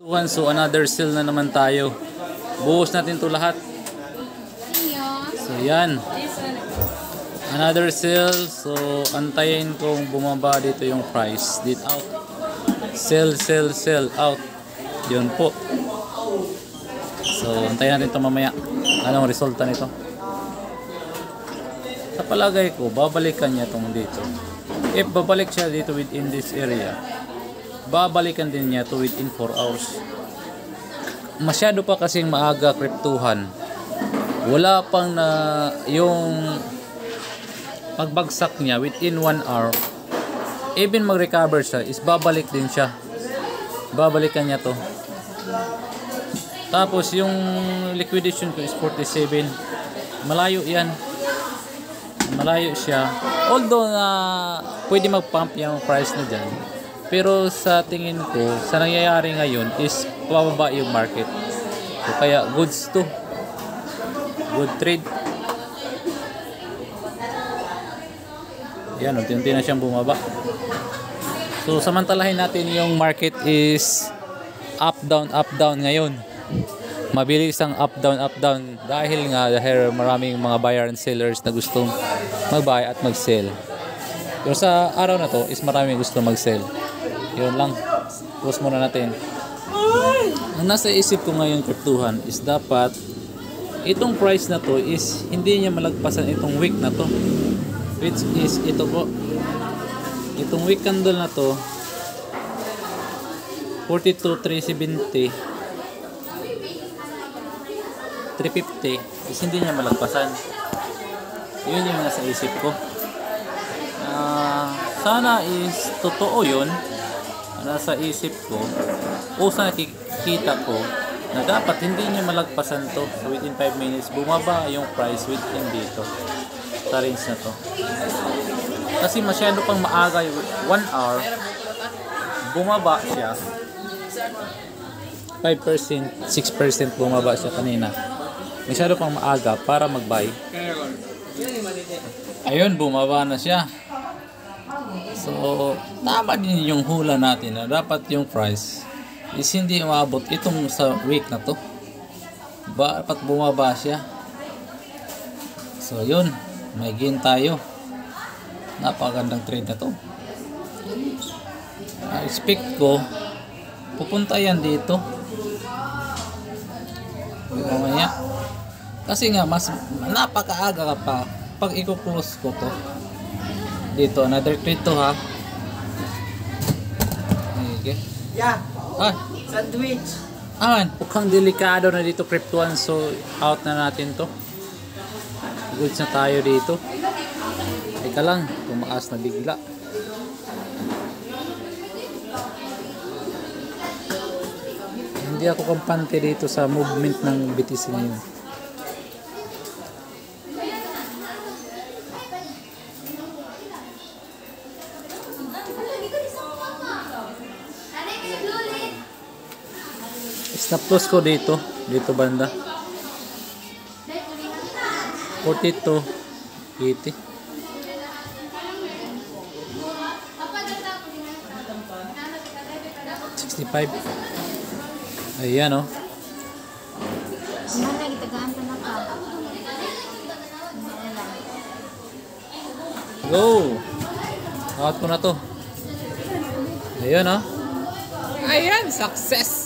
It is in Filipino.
So another sale na naman tayo. Buhos natin to lahat. So yan. Another sale. So antayin kong bumaba dito yung price. Dito out. Sell out. Yun po. So antayin natin ito mamaya. Anong resulta nito? Sa palagay ko, babalikan niya itong dito. If babalik siya dito within this area, babalikan din niya to within 4 hours. Masyado pa kasing maaga kryptuhan. Wala pang na yung pagbagsak niya within 1 hour. Even mag-recover siya, is babalik din siya. Babalikan niya to. Tapos yung liquidation ko is 47. Malayo yan. Malayo siya. Although na pwede mag-pump yung price na dyan. Pero sa tingin ko, sa nangyayari ngayon is pababa yung market. So, kaya goods to. Good trade. Yan, unti-unti na siyang bumaba. So samantalahin natin yung market is up down ngayon. Mabilis ang up down dahil maraming mga buyer and sellers na gustong mag-buy at mag-sell. Pero sa araw na to is maraming gusto mag-sell. Yun lang. Pause muna natin. Ang nasa isip ko ngayon kryptuhan is dapat itong price na to is hindi niya malagpasan itong week na to. Which is ito po. Itong week candle na to 42,370 350 is hindi niya malagpasan. Yun yung nasa isip ko. Sana is totoo yun. Nasa isip ko o sa nakikita ko na dapat hindi niya malagpasan to. So within 5 minutes bumaba yung price within dito sa range na to. Kasi masyado pang maaga yung 1 hour bumaba siya 5%, 6% bumaba siya kanina. Masyado pang maaga para mag-buy. Ayun, bumaba na siya. So, tama din yung hula natin na dapat yung price is hindi umabot itong sa week na to. Dapat bumaba siya. So, yun. May gain tayo. Napakagandang trade na to. Expect ko, pupunta yan dito. Mamaya. Kasi nga, mas napakaaga ka pa. Pag i-close ko to, dito, another trade to ha. Okay. Yeah. Ah, Sandwich. mukhang delikado na dito kryptuan. So, out na natin to. Goods na tayo dito. Teka lang, tumaas na bigla. Hindi ako kampante dito sa movement ng BTC ngayon. Stop loss ko dito banda 42 80. Ayan o. Go! Out ko na to. Ayan o. Ayan! Success!